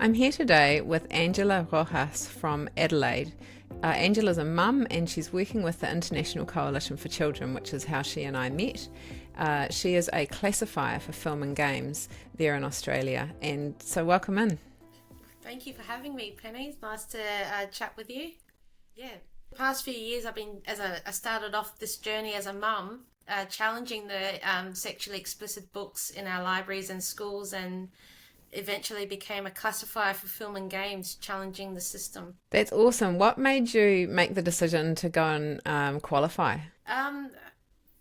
I'm here today with Angela Rojas from Adelaide. Angela's a mum and she's working with the International Coalition for Children, which is how she and I met. She is a classifier for film and games there in Australia, and so welcome in. Thank you for having me, Penny. It's nice to chat with you. Yeah, the past few years I've been, I started off this journey as a mum, challenging the sexually explicit books in our libraries and schools, and eventually became a classifier for film and games, challenging the system. That's awesome. What made you make the decision to go and qualify? Um,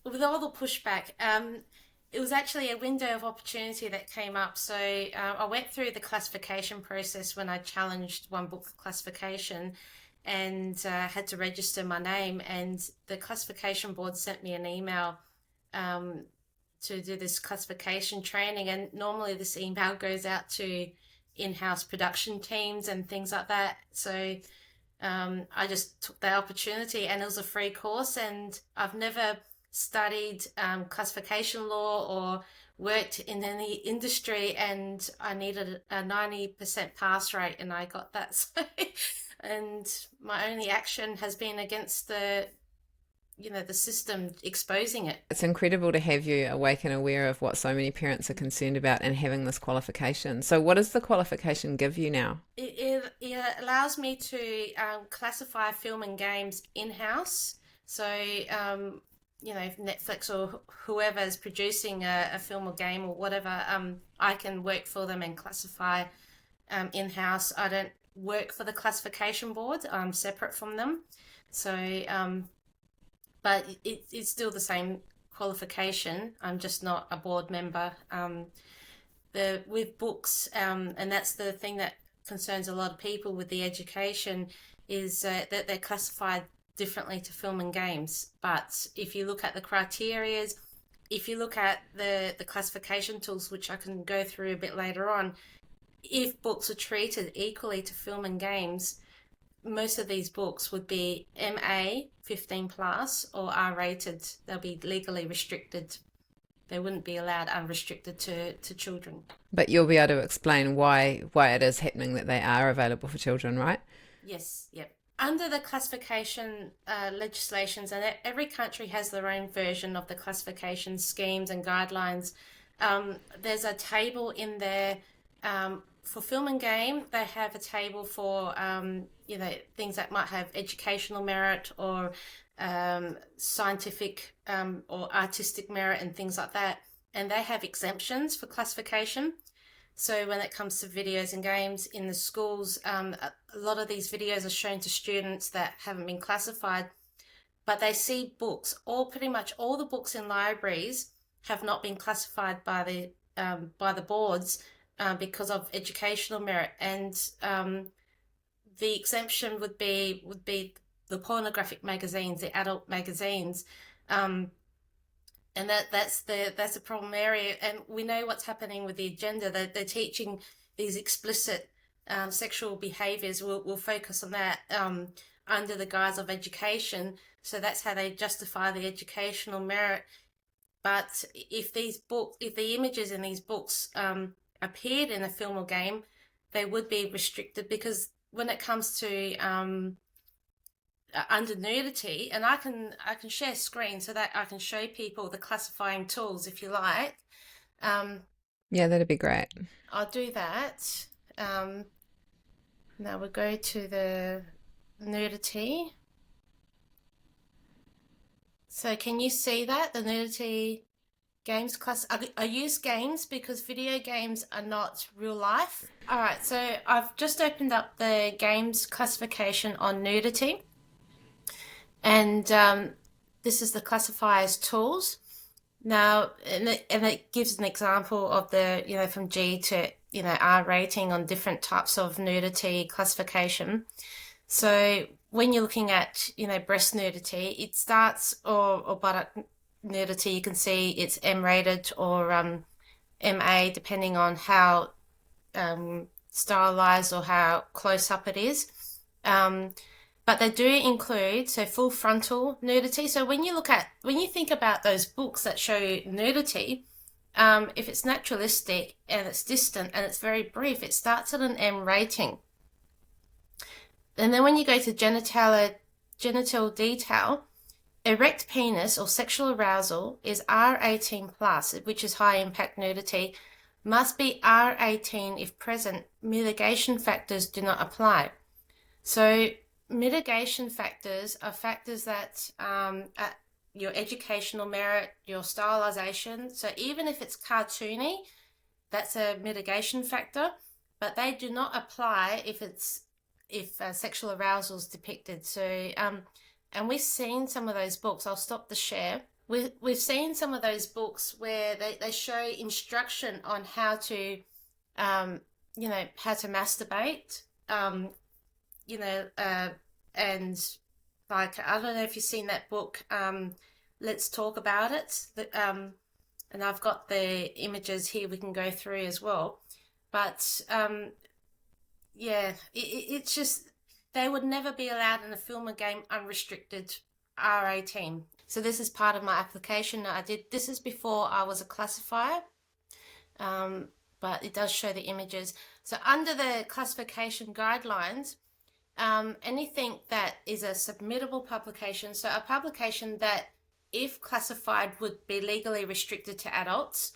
with all the pushback, it was actually a window of opportunity that came up. So I went through the classification process when I challenged one book for classification and had to register my name. And the classification board sent me an email um, to do this classification training. And normally this email goes out to in-house production teams and things like that. So I just took the opportunity, and it was a free course, and I've never studied classification law or worked in any industry, and I needed a 90% pass rate, and I got that. So, and my only action has been against the system exposing it. It's incredible to have you awake and aware of what so many parents are concerned about and having this qualification. So, what does the qualification give you now? It allows me to classify film and games in-house. So, if Netflix or whoever is producing a film or game or whatever, I can work for them and classify in-house. I don't work for the classification board. I'm separate from them. So, but it's still the same qualification. I'm just not a board member. With books, and that's the thing that concerns a lot of people with the education, is that they're classified differently to film and games. But if you look at the criterias, if you look at the classification tools, which I can go through a bit later on, if books are treated equally to film and games, most of these books would be MA 15 plus or R rated. They'll be legally restricted. They wouldn't be allowed unrestricted to children. But you'll be able to explain why it is happening that they are available for children, right? Yes, yep. Under the classification legislations, and every country has their own version of the classification schemes and guidelines, there's a table in there. For film and game, they have a table for things that might have educational merit or scientific or artistic merit and things like that. And they have exemptions for classification. So when it comes to videos and games in the schools, a lot of these videos are shown to students that haven't been classified, but they see books. Pretty much all the books in libraries have not been classified by the boards because of educational merit, and the exemption would be the pornographic magazines, the adult magazines, and that's a problem area. And we know what's happening with the agenda. They're teaching these explicit sexual behaviours. We'll focus on that under the guise of education. So that's how they justify the educational merit. But if the images in these books appeared in a film or game, they would be restricted, because when it comes to under nudity, and I can share screen so that I can show people the classifying tools if you like. Yeah, that'd be great. I'll do that. Now we'll go to the nudity. So can you see that, the nudity games class? I use games because video games are not real life. All right, so I've just opened up the games classification on nudity, and this is the classifier's tools. Now, and it gives an example of the, from G to, R rating on different types of nudity classification. So when you're looking at, breast nudity, it starts, or buttock nudity, you can see it's M rated or MA, depending on how stylized or how close up it is. But they do include, so full frontal nudity. So when you think about those books that show nudity, If it's naturalistic and it's distant and it's very brief, it starts at an M rating. And then when you go to genital detail, erect penis or sexual arousal is R18 plus, which is high impact nudity, must be R18 if present. Mitigation factors do not apply. So mitigation factors are factors that your educational merit, your stylization. So even if it's cartoony, that's a mitigation factor, but they do not apply if sexual arousal is depicted. So and we've seen some of those books. I'll stop the share. We've seen some of those books where they show instruction on how to how to masturbate, and like I don't know if you've seen that book, Let's Talk About It. And I've got the images here we can go through as well. But it's just they would never be allowed in a film or game unrestricted R18. So this is part of my application that I did. This is before I was a classifier, but it does show the images. So under the classification guidelines, anything that is a submittable publication, so a publication that, if classified, would be legally restricted to adults,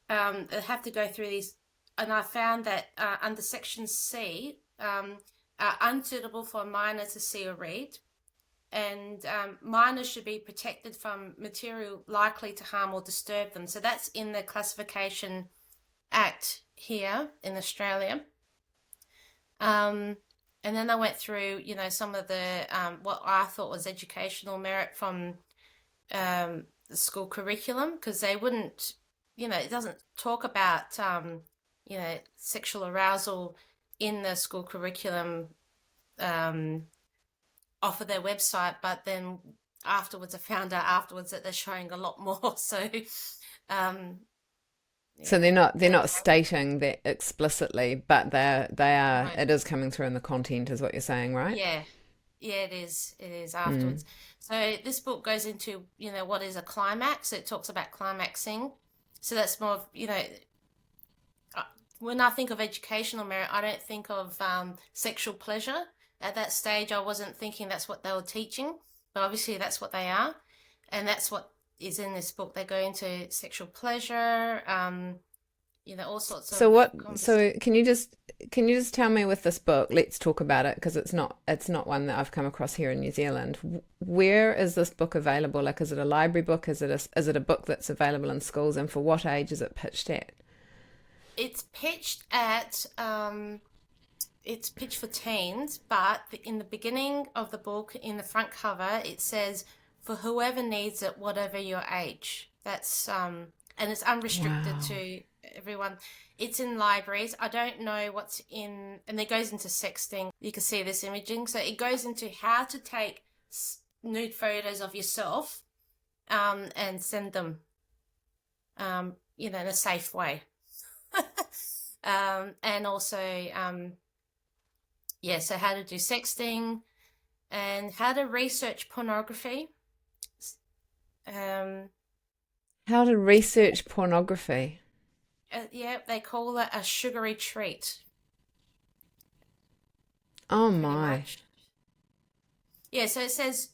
they have to go through these. And I found that under Section C, are unsuitable for a minor to see or read, and minors should be protected from material likely to harm or disturb them. So that's in the Classification Act here in Australia. And then I went through, some of the what I thought was educational merit from the school curriculum, because they wouldn't, it doesn't talk about, sexual arousal in the school curriculum off of their website, but then afterwards I found out that they're showing a lot more. So So they're not stating that explicitly, but they are. right. It is coming through in the content, is what you're saying, right? Yeah, it is afterwards. So this book goes into, what is a climax. It talks about climaxing. So that's more of, when I think of educational merit, I don't think of sexual pleasure. At that stage, I wasn't thinking that's what they were teaching, but obviously that's what they are. And that's what is in this book. They go into sexual pleasure, all sorts So of what? So can you just tell me with this book? Let's talk about it, because it's not one that I've come across here in New Zealand. Where is this book available? Like, is it a library book? Is it a book that's available in schools? And for what age is it pitched at? It's pitched at it's pitched for teens, but in the beginning of the book, in the front cover, it says for whoever needs it, whatever your age. That's and it's unrestricted Wow. to everyone. It's in libraries. I don't know what's in, and it goes into sexting. You can see this imaging. So it goes into how to take nude photos of yourself, and send them, in a safe way. And also, so how to do sexting and how to research pornography. Um, How to research pornography. they call it a sugary treat, Oh pretty my. much. Yeah, so it says,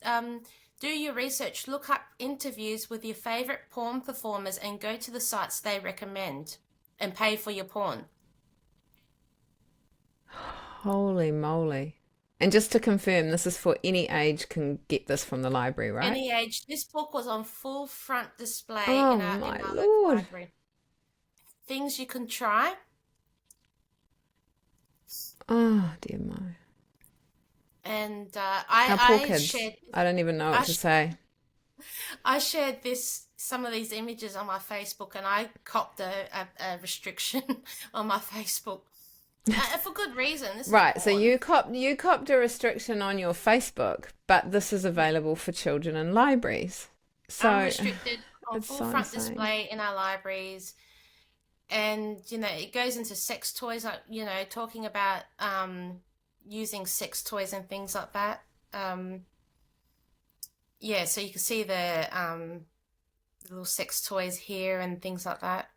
do your research, look up interviews with your favorite porn performers and go to the sites they recommend and pay for your porn. Holy moly. And just to confirm, this is for any age can get this from the library, right? Any age. This book was on full front display Oh in our my local Lord. library. Things you can try. Oh dear my. And Our poor I kids. shared I don't even know I, what to say. I shared some of these images on my Facebook, and I copped a restriction on my Facebook, for good reason. This is Right, so porn. you copped a restriction on your Facebook, but this is Yeah. available for children in libraries. So Unrestricted on it's full so front insane. display in our libraries. And, it goes into sex toys, like, talking about using sex toys and things like that. So you can see the little sex toys here and things like that.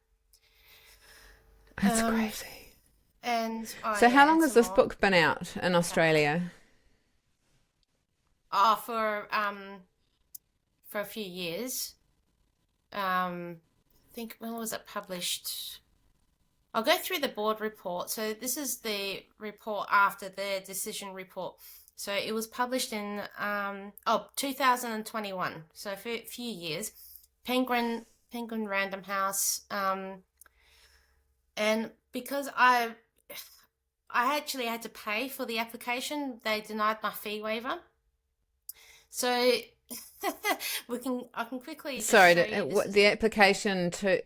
That's crazy. And So how long and has some this more. book been out in Australia? Oh, for a few years. I think when was it published? I'll go through the board report. So this is the report after the decision report. So it was published in 2021. So for a few years, Penguin Random House. And because I actually had to pay for the application, they denied my fee waiver. So I can quickly just Sorry, show you this is the application to,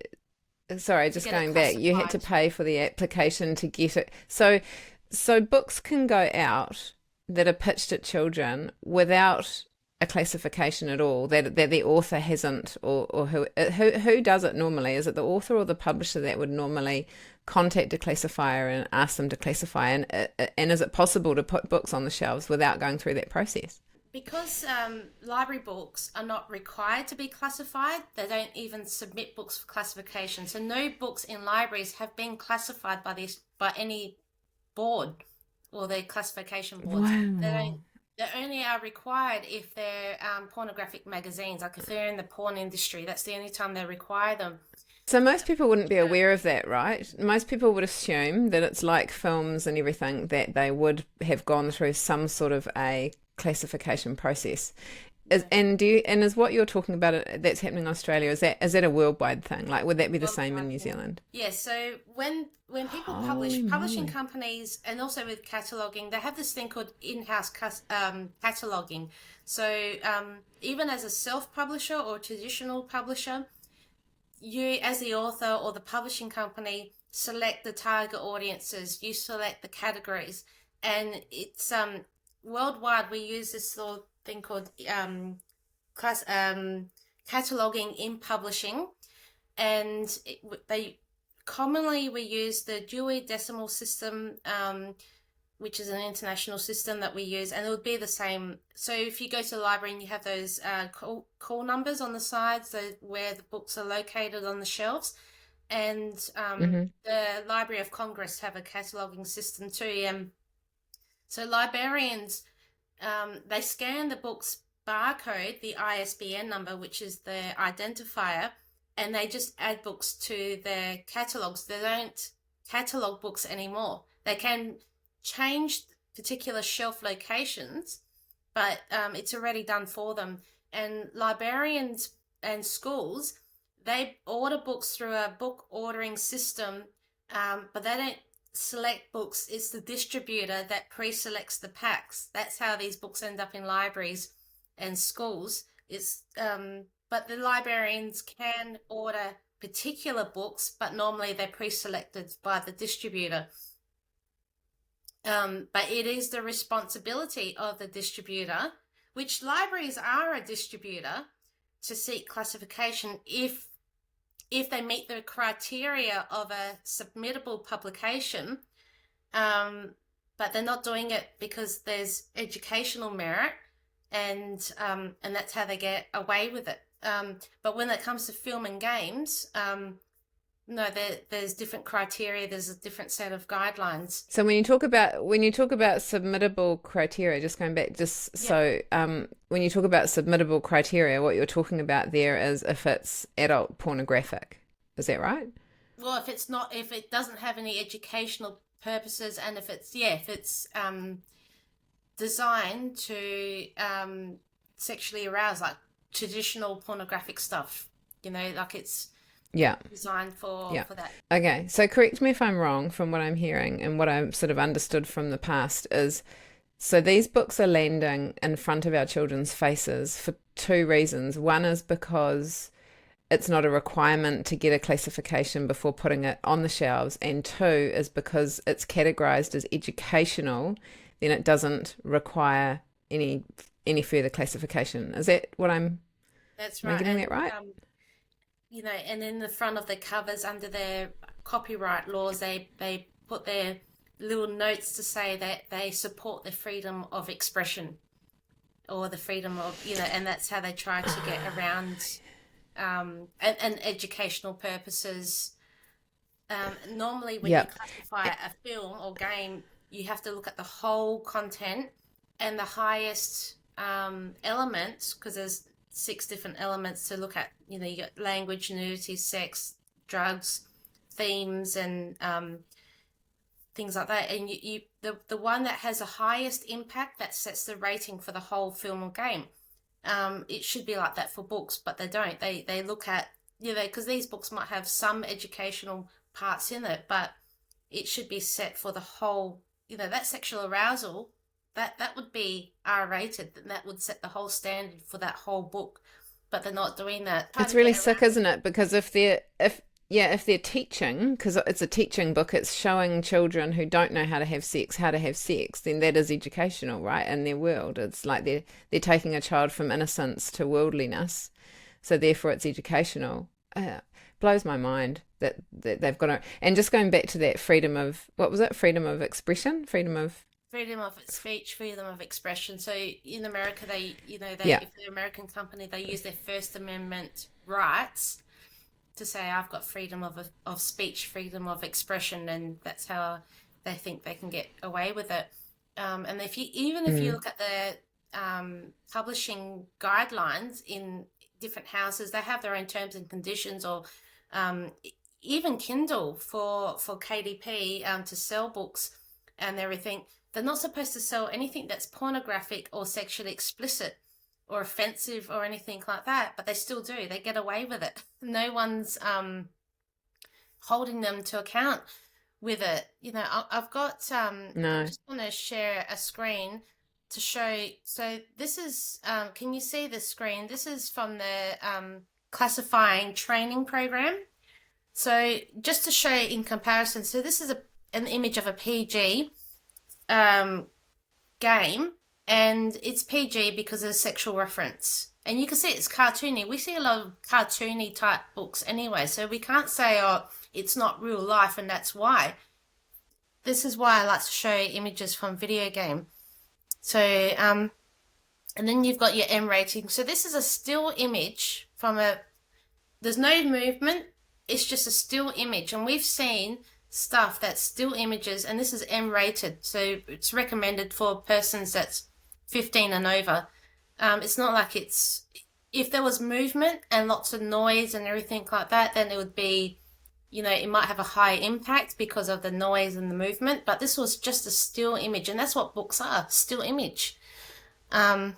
sorry, to just get it going back, you had to classified. pay for the application to get it. So books can go out that are pitched at children without a classification at all, that the author hasn't, or who does it normally? Is it the author or the publisher that would normally contact a classifier and ask them to classify? And is it possible to put books on the shelves without going through that process? Because library books are not required to be classified, they don't even submit books for classification. So no books in libraries have been classified by any board or the classification boards. They don't. Wow. They only are required if they're pornographic magazines, like if they're in the porn industry. That's the only time they require them. So most people wouldn't be Um, aware of that, right? Most people would assume that it's like films and everything, that they would have gone through some sort of a classification process. yeah. And is what you're talking about that's happening in Australia, is that a worldwide thing? Like, would that be the same in Worldwide New thing. Zealand? Yes, so when people Holy publishing moly. companies, and also with cataloging, they have this thing called in-house cataloging. So even as a self-publisher or traditional publisher, you as the author or the publishing company select the target audiences, you select the categories, and it's worldwide we use this little thing called class cataloging in publishing, and they commonly we use the Dewey Decimal System, which is an international system that we use, and it would be the same. So if you go to the library and you have those call numbers on the sides, where the books are located on the shelves, and Hmm. the Library of Congress have a cataloging system too. So librarians, they scan the book's barcode, the ISBN number, which is the identifier, and they just add books to their catalogs. They don't catalog books anymore. They can change particular shelf locations, but it's already done for them. And librarians and schools, they order books through a book ordering system, but they don't select books. It's the distributor that pre-selects the packs. That's how these books end up in libraries and schools. It's but the librarians can order particular books, but normally they're pre-selected by the distributor. But it is the responsibility of the distributor, which libraries are a distributor, to seek classification if they meet the criteria of a submittable publication. But they're not doing it because there's educational merit, and that's how they get away with it. But when it comes to film and games, no, there's different criteria. There's a different set of guidelines. So when you talk about submittable criteria, just going back, just Yeah. so when you talk about submittable criteria, what you're talking about there is if it's adult pornographic. Is that right? Well, if it doesn't have any educational purposes, and if it's designed to sexually arouse, like traditional pornographic stuff, like it's Yeah. designed Yeah. for that. Okay. So correct me if I'm wrong from what I'm hearing and what I've sort of understood from the past is so these books are landing in front of our children's faces for two reasons. One is because it's not a requirement to get a classification before putting it on the shelves, and two is because it's categorized as educational, then it doesn't require any further classification. Is that what That's am I right. getting that right? And in the front of the covers under their copyright laws, they put their little notes to say that they support the freedom of expression, or the freedom of, and that's how they try to get around and educational purposes. Normally, when you Yep. classify a film or game, you have to look at the whole content and the highest elements, because there's six different elements to look at. You know, you got language, nudity, sex, drugs, themes, and things like that. And the one that has the highest impact, that sets the rating for the whole film or game. It should be like that for books, but they don't. They look at, you know, because these books might have some educational parts in it, but it should be set for the whole. You know, that sexual arousal, that would be R rated, and that would set the whole standard for that whole book. But they're not doing that. Try It's to really get sick, around. isn't it? Because if they're teaching, because it's a teaching book, it's showing children who don't know how to have sex, then that is educational, right? In their world, it's like they're taking a child from innocence to worldliness, so therefore it's educational. Blows my mind that they've got to. And just going back to that freedom of, what was it? Freedom of expression, freedom of, Freedom of speech, freedom of expression. So in America, yeah. if they're an American company, they use their First Amendment rights to say, I've got freedom of speech, freedom of expression, and that's how they think they can get away with it. And if you Mm, look at the publishing guidelines in different houses, they have their own terms and conditions, or um, even Kindle for KDP, to sell books and everything. They're not supposed to sell anything that's pornographic or sexually explicit or offensive or anything like that, but they still do. They get away with it. No one's holding them to account with it. You know, I've got. I'm no. just going to share a screen to show. So this is. Can you see the screen? This is from the classifying training program. So just to show in comparison, so this is an image of a PG um, game, and it's PG because of sexual reference. And you can see it's cartoony. We see a lot of cartoony type books anyway, so we can't say, oh, it's not real life, and that's why. This is why I like to show images from video game. So, and then you've got your M rating. So this is a still image from there's no movement, it's just a still image. And we've seen stuff that's still images, and this is M rated. So it's recommended for persons that's 15 and over. It's not like if there was movement and lots of noise and everything like that, then it would be, you know, it might have a high impact because of the noise and the movement. But this was just a still image, and that's what books are, still image. Um,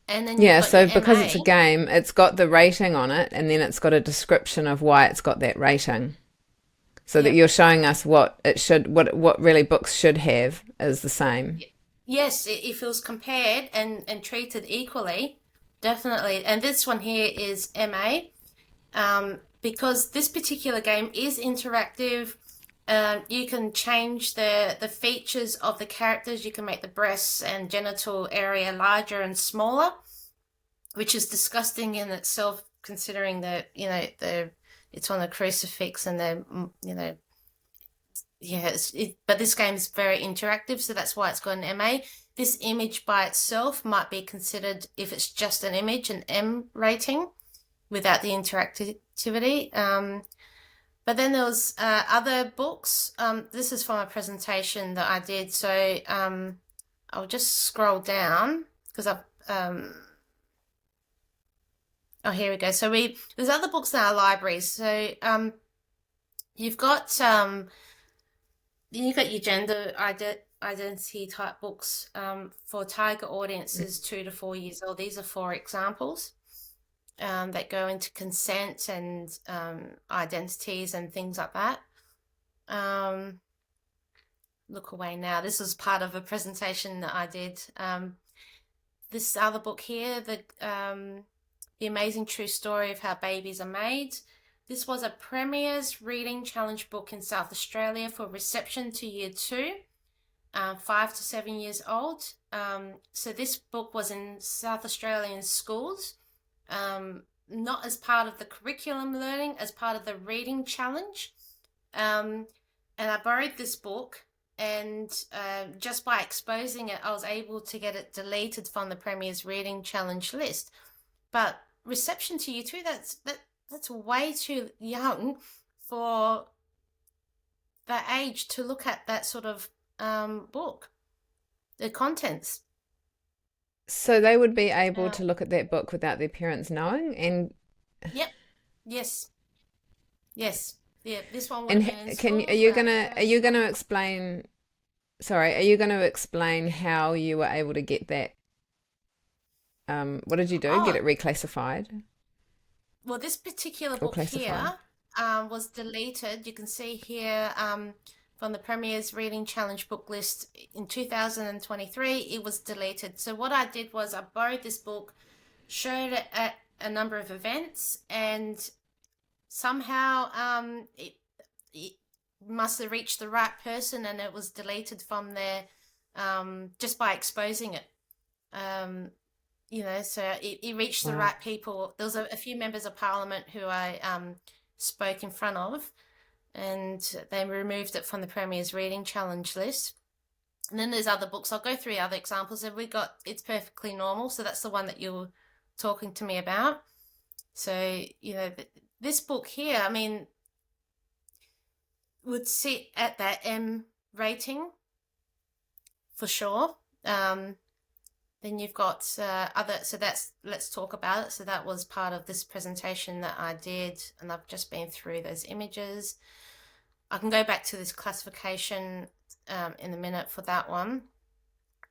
and then you've Yeah, got your so because it's a MA. game, it's got the rating on it, and then it's got a description of why it's got that rating. So that Yep. you're showing us what it should, what really books should have is the same. Yes, it feels compared and treated equally, definitely. And this one here is MA, because this particular game is interactive. You can change the features of the characters. You can make the breasts and genital area larger and smaller, which is disgusting in itself, considering that, you know, it's on a crucifix, and you know, yeah, but this game is very interactive, so that's why it's got an MA. This image by itself might be considered, if it's just an image, an M rating without the interactivity. But then there was other books. This is from a presentation that I did, so I'll just scroll down because I've oh, here we go. So there's other books in our libraries. So you've got your gender identity type books for target audiences 2 to 4 years old. These are 4 examples that go into consent and identities and things like that. Look away now. This was part of a presentation that I did. This other book here, the Amazing True Story of How Babies Are Made. This was a Premier's Reading Challenge book in South Australia for reception to Year 2, 5 to 7 years old. So this book was in South Australian schools, not as part of the curriculum learning, as part of the Reading Challenge. And I borrowed this book, and just by exposing it, I was able to get it deleted from the Premier's Reading Challenge list. But reception to Year 2, that's way too young for that age to look at that sort of book, the contents. So they would be able to look at that book without their parents knowing, Yep. Yes. Yes. Yeah. This one would have and been in can schools without the are parents you gonna knowing. explain? Sorry, are you going to explain how you were able to get that? What did you do? Get Oh, it reclassified well, this particular or book classified? here was deleted. You can see here from the Premier's Reading Challenge book list in 2023, it was deleted. So what I did was I borrowed this book, showed it at a number of events, and somehow it must have reached the right person, and it was deleted from there just by exposing it. Um, so it reached the Wow. right people. There was a few members of parliament who I spoke in front of, and they removed it from the Premier's Reading Challenge list. And then there's other books. I'll go through other examples. And we got It's Perfectly Normal. So that's the one that you were talking to me about. So, this book here, I mean, would sit at that M rating for sure. Then you've got let's talk about it. So that was part of this presentation that I did, and I've just been through those images. I can go back to this classification in a minute for that one.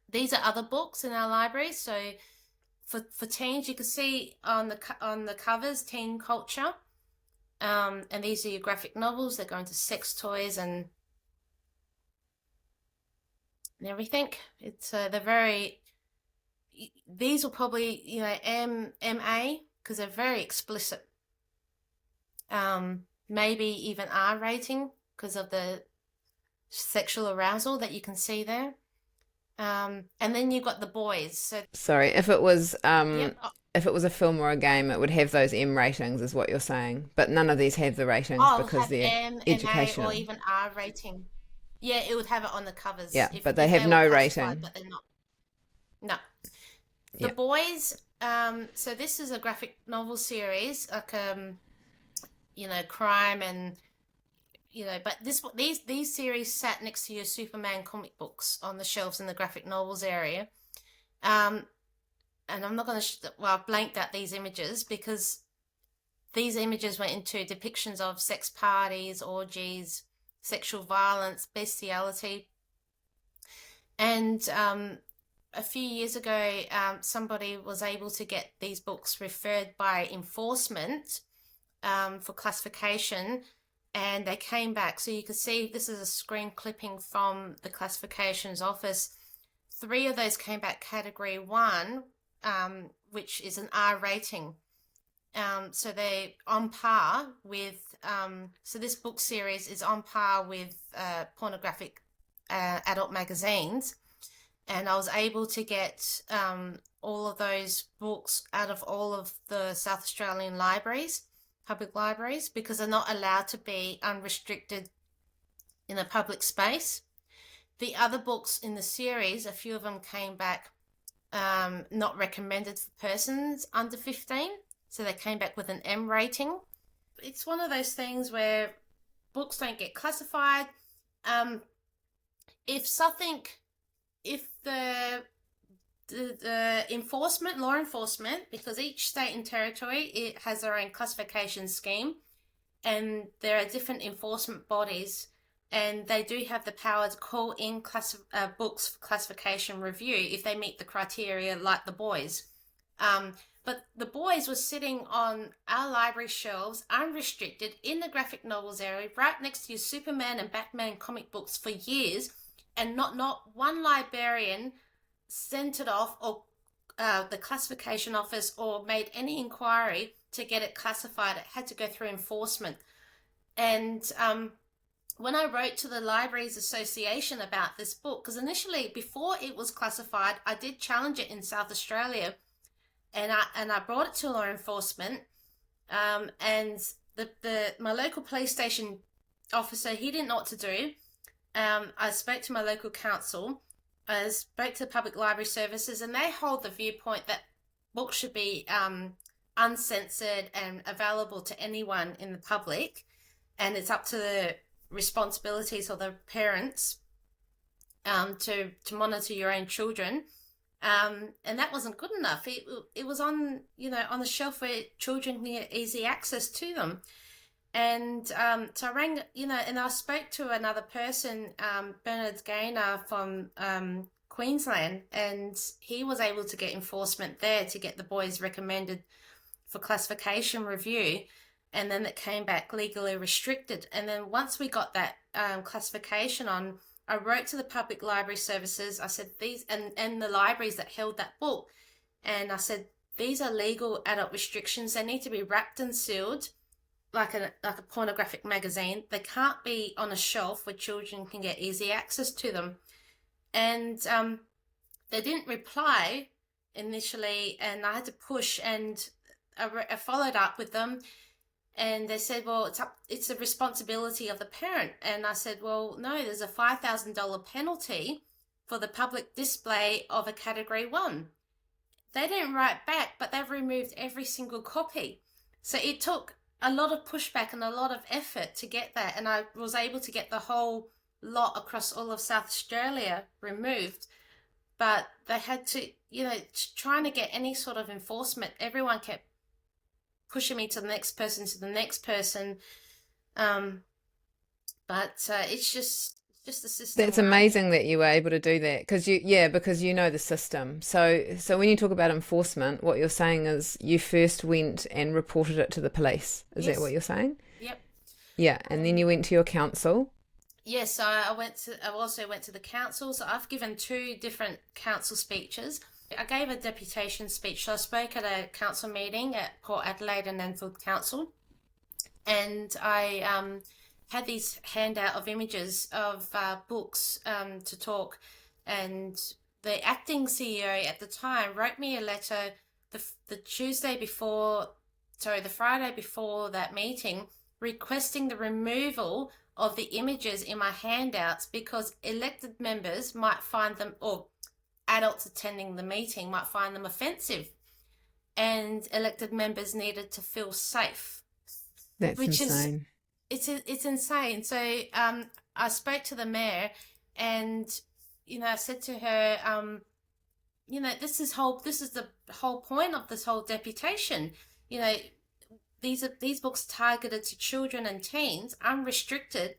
These are other books in our library. So for teens, you can see on the covers, teen culture. And these are your graphic novels. They're going to sex toys and everything. It's they're very. These will probably MA because they're very explicit. Maybe even R rating because of the sexual arousal that you can see there. And then you've got the boys. So Sorry, yep. if it was a film or a game, it would have those M ratings, is what you're saying. But none of these have the ratings I'll because have they're M, MA, or educational. even R rating. Yeah, it would have it on the covers Yeah, if but they if have they were no classified, rating. but they're not. No. The Yeah. boys. So this is a graphic novel series, like crime and but these series sat next to your Superman comic books on the shelves in the graphic novels area. And I'm not going to well, I've blanked out these images because these images went into depictions of sex parties, orgies, sexual violence, bestiality. And a few years ago, somebody was able to get these books referred by enforcement for classification, and they came back. So you can see this is a screen clipping from the classifications office. 3 of those came back category 1, which is an R rating. So they're on par with, so this book series is on par with pornographic adult magazines. And I was able to get all of those books out of all of the South Australian libraries, public libraries, because they're not allowed to be unrestricted in a public space. The other books in the series, a few of them came back not recommended for persons under 15. So they came back with an M rating. It's one of those things where books don't get classified. If the law enforcement, because each state and territory, it has their own classification scheme, and there are different enforcement bodies, and they do have the power to call in books for classification review if they meet the criteria, like the boys. But the boys were sitting on our library shelves, unrestricted, in the graphic novels area, right next to your Superman and Batman comic books for years, and not one librarian sent it off, or the classification office, or made any inquiry to get it classified. It had to go through enforcement. And when I wrote to the Libraries Association about this book, because initially, before it was classified, I did challenge it in South Australia, and I brought it to law enforcement, and my local police station officer, he didn't know what to do. I spoke to my local council, I spoke to Public Library Services, and they hold the viewpoint that books should be uncensored and available to anyone in the public. and it's up to the responsibilities of the parents to monitor your own children. And that wasn't good enough. It was on, on the shelf where children can get easy access to them. And so I rang, and I spoke to another person, Bernard Gaynor from Queensland, and he was able to get enforcement there to get the boys recommended for classification review. And then it came back legally restricted. And then once we got that classification on, I wrote to the public library services. I said these and the libraries that held that book, and I said these are legal adult restrictions. They need to be wrapped and sealed like a pornographic magazine. They can't be on a shelf where children can get easy access to them. And they didn't reply initially, and I had to push, and I followed up with them. And they said, well, it's a responsibility of the parent. And I said, well, no, there's a $5,000 penalty for the public display of a Category 1. They didn't write back, but they've removed every single copy. So it took a lot of pushback and a lot of effort to get that. And I was able to get the whole lot across all of South Australia removed. But they had to, trying to get any sort of enforcement, everyone kept pushing me to the next person. But it's just the system. That's amazing that you were able to do that because you know the system. So when you talk about enforcement, what you're saying is you first went and reported it to the police. Is that what you're saying? Yep. Yeah, and then you went to your council. Yes, I also went to the council. So I've given 2 different council speeches. I gave a deputation speech. So I spoke at a council meeting at Port Adelaide and Enfield Council, and I had these handout of images of books to talk. And the acting CEO at the time wrote me a letter the Friday before that meeting, requesting the removal of the images in my handouts because elected members might find them, or adults attending the meeting might find them offensive, and elected members needed to feel safe. That's insane. It's insane. So I spoke to the mayor, and I said to her, this is the whole point of this whole deputation. These books targeted to children and teens, unrestricted,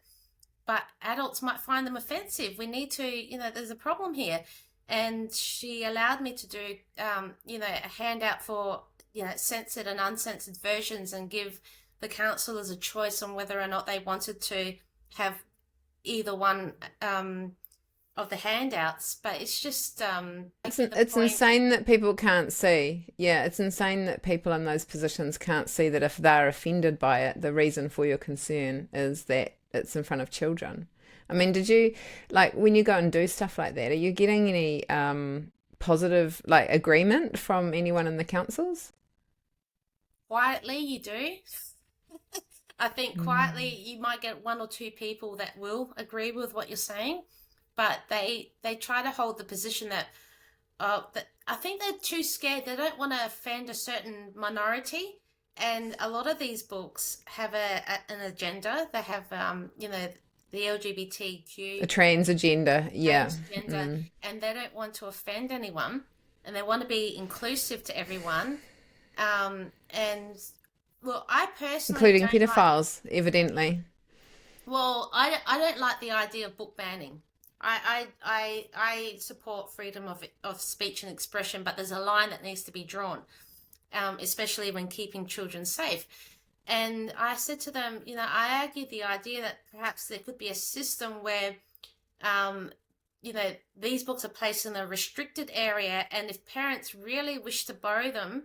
but adults might find them offensive. We need to, there's a problem here. And she allowed me to do, a handout for, censored and uncensored versions, and give the councillors a choice on whether or not they wanted to have either one of the handouts. But it's just it's insane that people can't see. Yeah, it's insane that people in those positions can't see that if they're offended by it, the reason for your concern is that it's in front of children. I mean, did you, when you go and do stuff like that, are you getting any positive, agreement from anyone in the councils? Quietly, you do. I think quietly you might get 1 or 2 people that will agree with what you're saying, but they try to hold the position that I think they're too scared. They don't want to offend a certain minority, and a lot of these books have an agenda. They have, the LGBTQ, a trans agenda, and they don't want to offend anyone, and they want to be inclusive to everyone. And well, I personally, including pedophiles, evidently. Well, I don't like the idea of book banning. I support freedom of speech and expression, but there's a line that needs to be drawn, especially when keeping children safe. And I said to them, I argued the idea that perhaps there could be a system where, these books are placed in a restricted area, and if parents really wish to borrow them,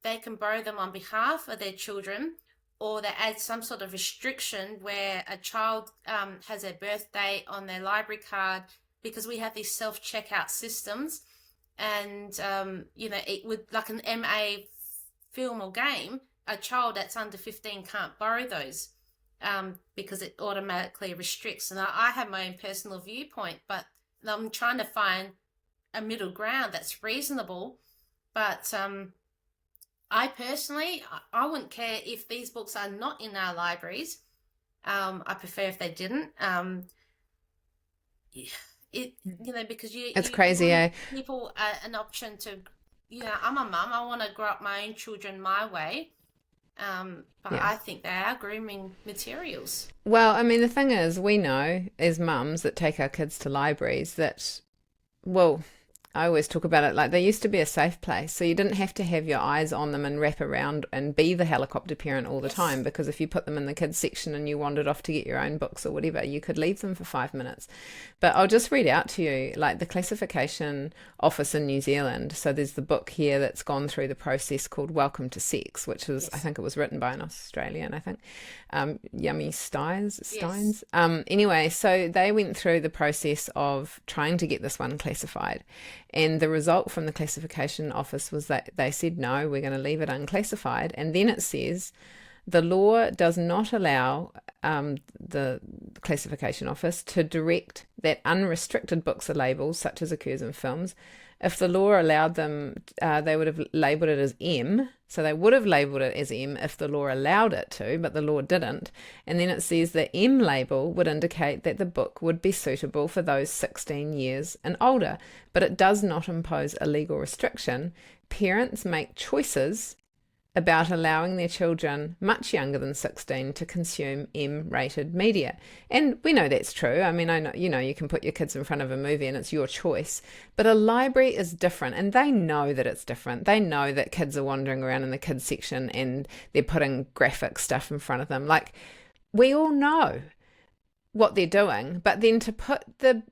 they can borrow them on behalf of their children, or they add some sort of restriction where a child has their birthday on their library card, because we have these self-checkout systems, and, it would, like an MA film or game, a child that's under 15 can't borrow those because it automatically restricts. And I have my own personal viewpoint, but I'm trying to find a middle ground that's reasonable. But I personally, I wouldn't care if these books are not in our libraries, I prefer if they didn't. It because It's you crazy, want eh? people an option to, I'm a mum. I want to grow up my own children my way. But Yeah. I think they are grooming materials. Well, I mean, the thing is, we know as mums that take our kids to libraries that, well, I always talk about it like they used to be a safe place. So you didn't have to have your eyes on them and wrap around and be the helicopter parent all the Yes. time, because if you put them in the kids section and you wandered off to get your own books or whatever, you could leave them for 5 minutes. But I'll just read out to you like the classification office in New Zealand. So there's the book here that's gone through the process called Welcome to Sex, which was, I Yes. think it was written by an Australian, I think, Yummy Steins. Yes. Steins. Anyway, so they went through the process of trying to get this one classified. And the result from the classification office was that they said, no, we're going to leave it unclassified. And then it says, the law does not allow the classification office to direct that unrestricted books are labelled, such as occurs in films. If the law allowed them, they would have labelled it as M. So they would have labelled it as M if the law allowed it to, but the law didn't. And then it says the M label would indicate that the book would be suitable for those 16 years and older, but it does not impose a legal restriction. Parents make choices about allowing their children much younger than 16 to consume M-rated media. And we know that's true. I mean, I know, you can put your kids in front of a movie and it's your choice, but a library is different, and they know that it's different. They know that kids are wandering around in the kids section and they're putting graphic stuff in front of them. Like, we all know what they're doing, but then to put the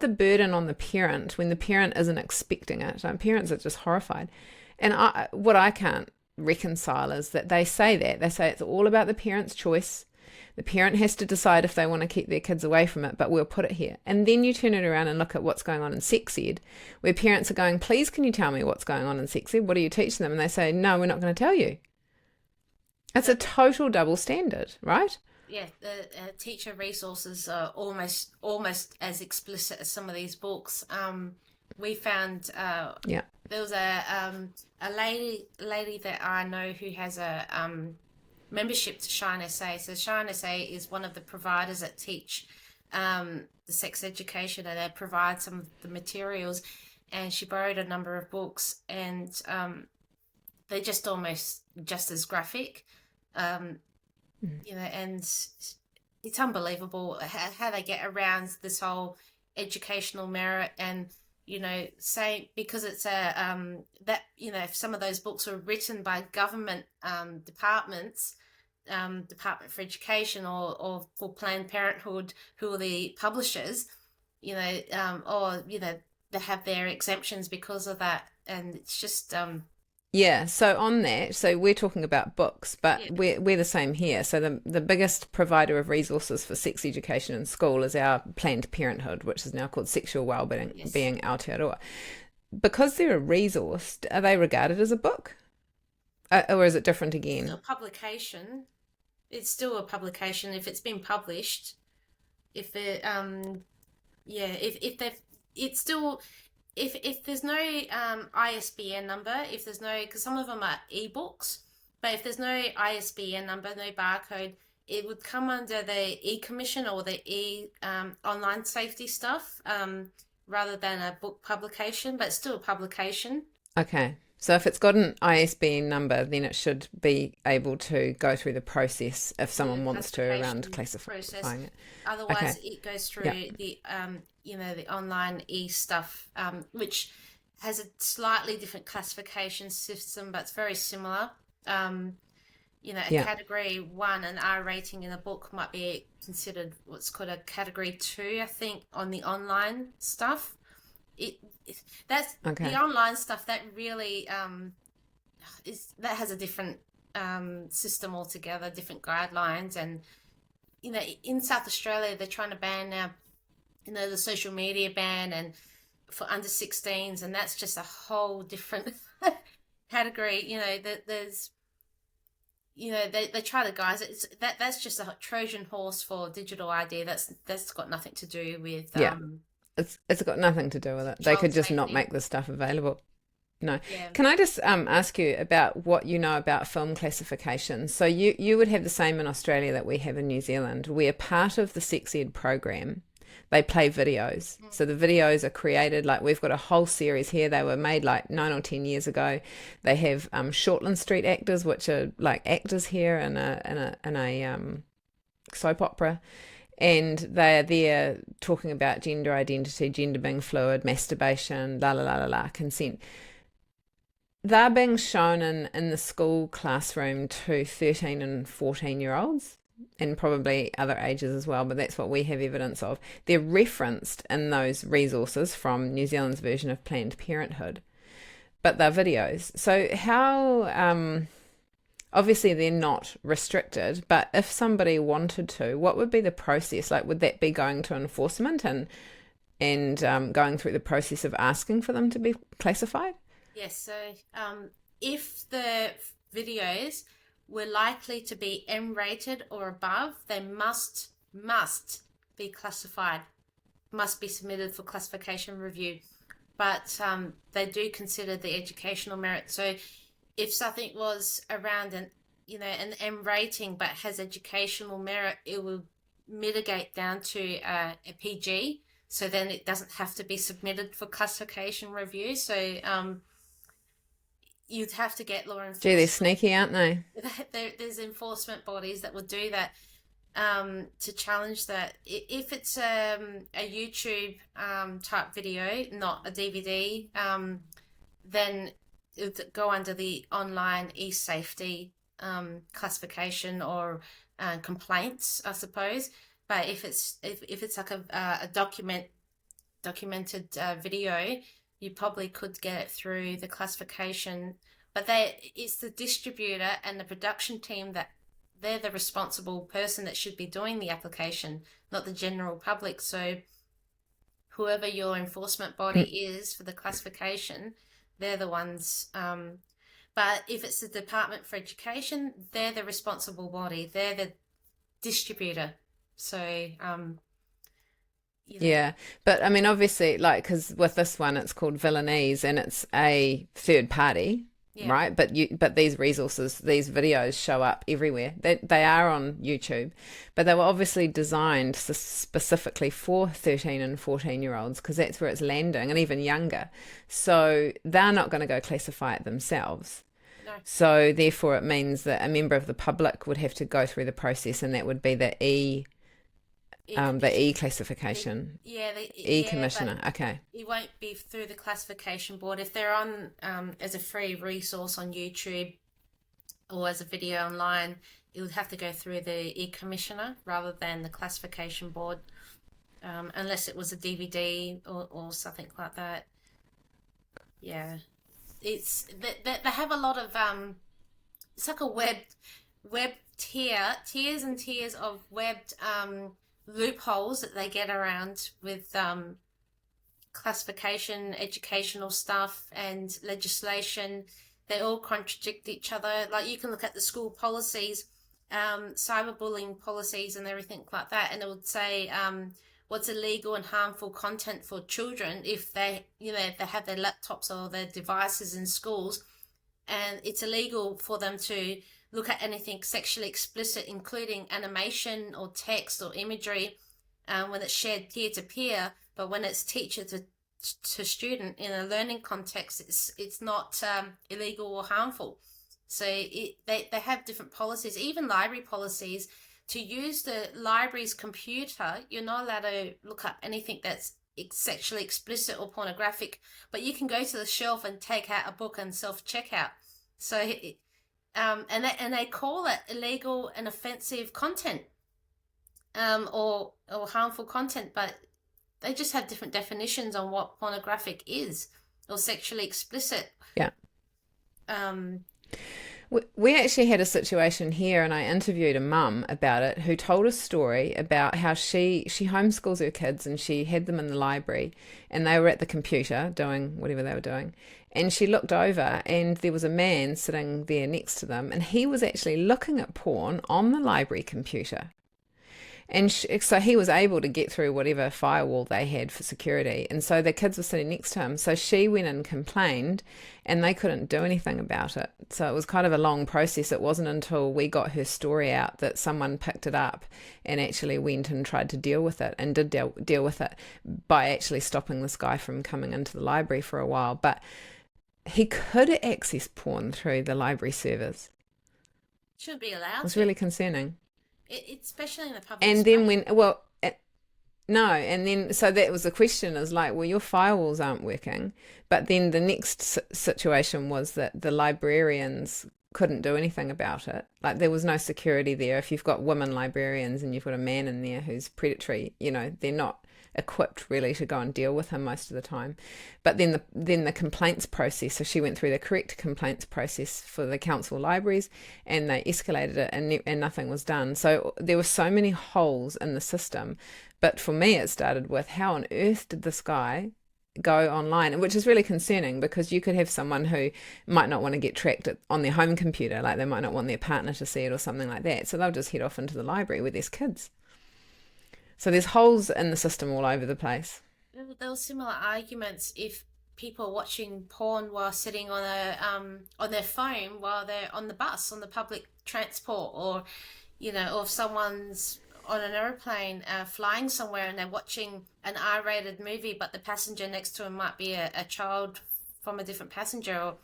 burden on the parent when the parent isn't expecting it. Parents are just horrified. And what I can't reconcile is that they say it's all about the parent's choice. The parent has to decide if they want to keep their kids away from it, but we'll put it here. And then you turn it around and look at what's going on in sex ed, where parents are going, please, can you tell me what's going on in sex ed? What are you teaching them? And they say, no, we're not going to tell you. It's a total double standard, right? Yeah, the teacher resources are almost as explicit as some of these books. We found Yeah. there was a lady that I know who has a membership to Shine SA. So Shine SA is one of the providers that teach the sex education, and they provide some of the materials. And she borrowed a number of books, and they're just almost just as graphic. And it's unbelievable how they get around this whole educational merit, and say because it's that if some of those books were written by government departments, Department for Education or for Planned Parenthood, who are the publishers, or they have their exemptions because of that, and it's just Yeah, so on that, so we're talking about books, but yeah. we're the same here. So the biggest provider of resources for sex education in school is our Planned Parenthood, which is now called Sexual Wellbeing Yes. being Aotearoa. Because they're a resource, are they regarded as a book? Or is it different Still a again? publication. It's still a publication if it's been published. If it yeah, if they've it's still if there's no ISBN number, if there's no, because some of them are ebooks, but if there's no ISBN number, no barcode, it would come under the e-commission or the online safety stuff, rather than a book publication, but still a publication. Okay. So if it's got an ISBN number, then it should be able to go through the process if The someone wants to around classification process. classifying it. Otherwise, Okay. it goes Yeah. through the online e stuff, which has a slightly different classification system, but it's very similar. Um, a Yeah. category one, an R rating in a book might be considered what's called a category two, I think, on the online stuff. It that's the Okay. online stuff that really that has a different system altogether, different guidelines, and in South Australia they're trying to ban now, the social media ban and for under 16s, and that's just a whole different category. That there's they try to guise it. That's just a Trojan horse for digital ID. That's got nothing to do with Yeah. It's got nothing to do with it. They child could just not safety. make this stuff available. No. Yeah. Can I just ask you about what you know about film classification? So you would have the same in Australia that we have in New Zealand. We are part of the sex ed program. They play videos. So the videos are created, like we've got a whole series here. They were made like 9 or 10 years ago. They have Shortland Street actors, which are like actors here in a soap opera, and they are there talking about gender identity, gender being fluid, masturbation, la la la la la, consent. They're being shown in the school classroom to 13 and 14-year-olds, and probably other ages as well, but that's what we have evidence of. They're referenced in those resources from New Zealand's version of Planned Parenthood, but they're videos. So how, obviously they're not restricted, but if somebody wanted to, what would be the process? Like, would that be going to enforcement and going through the process of asking for them to be classified? Yes, so if the videos were likely to be M-rated or above, they must be classified, must be submitted for classification review. But they do consider the educational merit. So if something was around an M rating but has educational merit, it will mitigate down to a PG. So then it doesn't have to be submitted for classification review. So you'd have to get law enforcement. Gee, they're sneaky, aren't they? There's enforcement bodies that would do that to challenge that. If it's a YouTube type video, not a DVD, then it would go under the online e-safety classification or complaints, I suppose. But if it's like a documented video, you probably could get it through the classification, but it's the distributor and the production team that they're the responsible person that should be doing the application, not the general public. So whoever your enforcement body is for the classification, they're the ones. But if it's the Department for Education, they're the responsible body. They're the distributor. So yeah, but I mean, obviously, like, because with this one, it's called Villainese, and it's a third party, right? But these resources, these videos show up everywhere. They are on YouTube, but they were obviously designed specifically for 13 and 14-year-olds because that's where it's landing, and even younger. So they're not going to go classify it themselves. No. So therefore, it means that a member of the public would have to go through the process, and that would be the classification. Commissioner. Okay. It won't be through the classification board. If they're on as a free resource on YouTube or as a video online, it would have to go through the commissioner rather than the classification board, unless it was a DVD or something like that. Yeah, it's they have a lot of it's like a web tiers and tiers of webbed loopholes that they get around with classification, educational stuff, and legislation. They all contradict each other. Like, you can look at the school policies, cyberbullying policies and everything like that, and it would say what's illegal and harmful content for children if they have their laptops or their devices in schools, and it's illegal for them to look at anything sexually explicit, including animation or text or imagery, when it's shared peer-to-peer. But when it's teacher to student in a learning context, it's not illegal or harmful. So they have different policies, even library policies. To use the library's computer, you're not allowed to look up anything that's sexually explicit or pornographic, but you can go to the shelf and take out a book and self-checkout. So and they call it illegal and offensive content, or harmful content, but they just have different definitions on what pornographic is or sexually explicit. Yeah. We actually had a situation here, and I interviewed a mum about it who told a story about how she homeschools her kids, and she had them in the library and they were at the computer doing whatever they were doing, and she looked over and there was a man sitting there next to them, and he was actually looking at porn on the library computer. And so he was able to get through whatever firewall they had for security. And so the kids were sitting next to him. So she went and complained, and they couldn't do anything about it. So it was kind of a long process. It wasn't until we got her story out that someone picked it up and actually went and tried to deal with it, and did deal with it by actually stopping this guy from coming into the library for a while. But he could access porn through the library servers. Should be allowed It was to. really concerning. Especially in the public And space. then no, and then so that was the question, is like, well, your firewalls aren't working. But then the next situation was that the librarians couldn't do anything about it. Like, there was no security there. If you've got women librarians and you've got a man in there who's predatory, they're not equipped really to go and deal with him most of the time. But then the complaints process, so she went through the correct complaints process for the council libraries, and they escalated it, and nothing was done. So there were so many holes in the system. But for me, it started with, how on earth did this guy go online? Which is really concerning, because you could have someone who might not want to get tracked on their home computer, like they might not want their partner to see it or something like that, so they'll just head off into the library where there's kids. So there's holes in the system all over the place. There were similar arguments if people are watching porn while sitting on their phone while they're on the bus, on the public transport, or or if someone's on an aeroplane flying somewhere and they're watching an R-rated movie, but the passenger next to him might be a child from a different passenger, or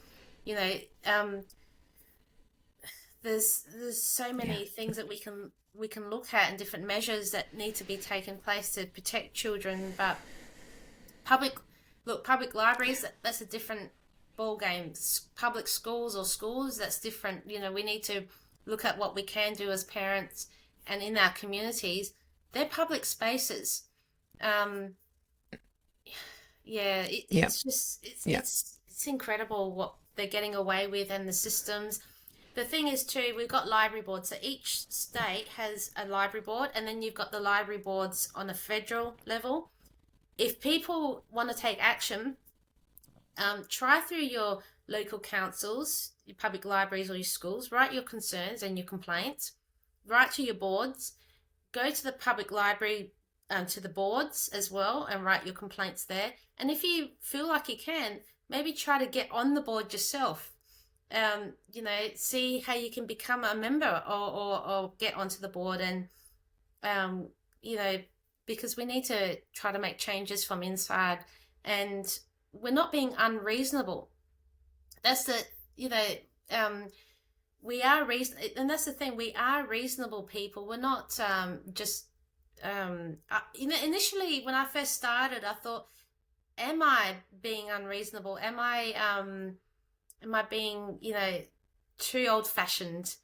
there's so many things that we can look at, and different measures that need to be taken place to protect children. But public libraries, that's a different ball game. Public schools, or schools, that's different. We need to look at what we can do as parents, and in our communities, they're public spaces. It's incredible what they're getting away with, and the systems. The thing is too, we've got library boards. So each state has a library board, and then you've got the library boards on a federal level. If people want to take action, try through your local councils, your public libraries, or your schools, write your concerns and your complaints, write to your boards, go to the public library, to the boards as well, and write your complaints there. And if you feel like you can, maybe try to get on the board yourself. See how you can become a member, or get onto the board, and because we need to try to make changes from inside, and we're not being unreasonable. That's we are reasonable, and that's the thing. We are reasonable people. We're not initially when I first started, I thought, am I being unreasonable? Am I being, too old-fashioned?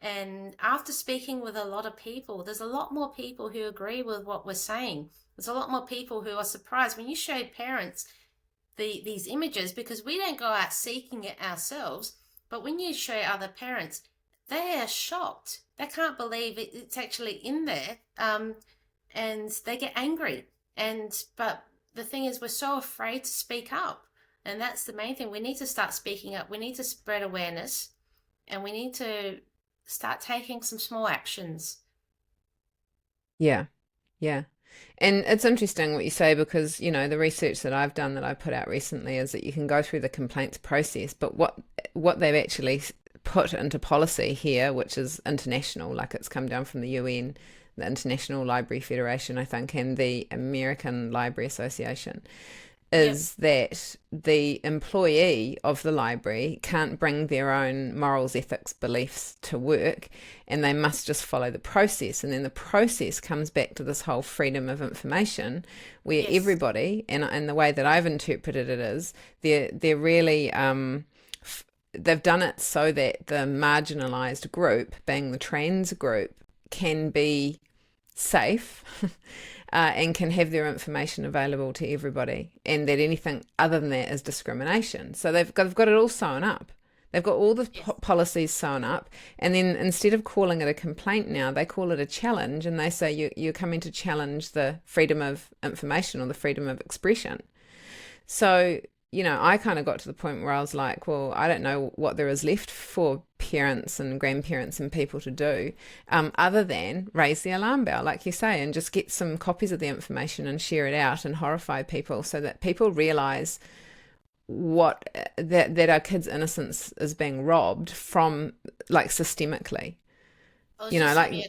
And after speaking with a lot of people, there's a lot more people who agree with what we're saying. There's a lot more people who are surprised when you show parents these images, because we don't go out seeking it ourselves. But when you show other parents, they are shocked. They can't believe it's actually in there, and they get angry. But the thing is, we're so afraid to speak up. And that's the main thing. We need to start speaking up. We need to spread awareness, and we need to start taking some small actions. Yeah. And it's interesting what you say, because, the research that I've done, that I put out recently, is that you can go through the complaints process, but what they've actually put into policy here, which is international, like it's come down from the UN, the International Library Federation, I think, and the American Library Association, is that the employee of the library can't bring their own morals, ethics, beliefs to work, and they must just follow the process. And then the process comes back to this whole freedom of information, where everybody, and the way that I've interpreted it is, they're really they've done it so that the marginalized group, being the trans group, can be safe and can have their information available to everybody, and that anything other than that is discrimination. So they've got it all sewn up. They've got all the policies sewn up, and then instead of calling it a complaint now, they call it a challenge, and they say you're coming to challenge the freedom of information, or the freedom of expression. So, I kind of got to the point where I was like, well, I don't know what there is left for parents and grandparents and people to do, other than raise the alarm bell, like you say, and just get some copies of the information and share it out and horrify people so that people realize that our kids' innocence is being robbed from, like, systemically. Like,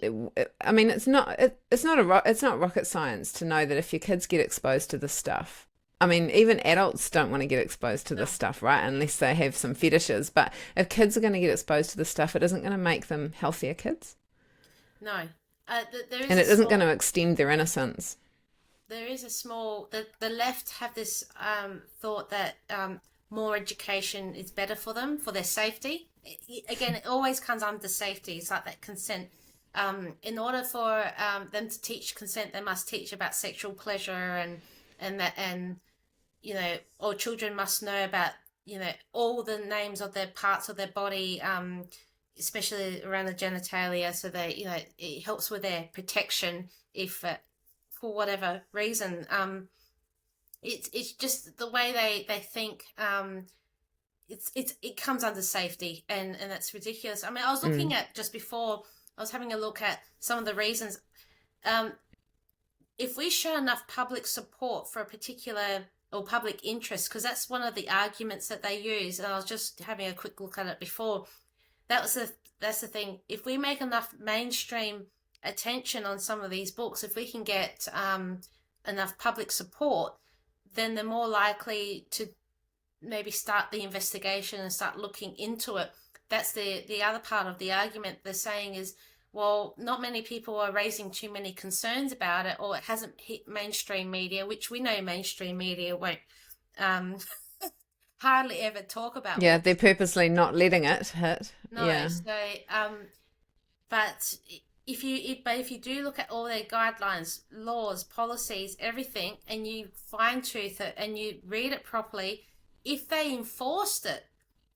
I mean, it's not rocket science to know that if your kids get exposed to this stuff, I mean, even adults don't want to get exposed to this stuff, right? Unless they have some fetishes. But if kids are going to get exposed to this stuff, it isn't going to make them healthier kids. No. And it isn't going to extend their innocence. There is a small... The left have this thought that more education is better for them, for their safety. Again, it always comes under safety. It's like that consent. In order for them to teach consent, they must teach about sexual pleasure and or children must know about, all the names of their parts of their body, especially around the genitalia, so it helps with their protection if for whatever reason. It's just the way they think. It comes under safety, and that's ridiculous. I mean, I was looking at just before. I was having a look at some of the reasons. If we show enough public support for a particular or public interest, because that's one of the arguments that they use, and I was just having a quick look at it before. That's the thing. If we make enough mainstream attention on some of these books, if we can get enough public support, then they're more likely to maybe start the investigation and start looking into it. That's the other part of the argument they're saying is, well, not many people are raising too many concerns about it, or it hasn't hit mainstream media, which we know mainstream media won't hardly ever talk about. Yeah, they're purposely not letting it hit. No, yeah. So, but if you do look at all their guidelines, laws, policies, everything, and you fine tooth it and you read it properly, if they enforced it,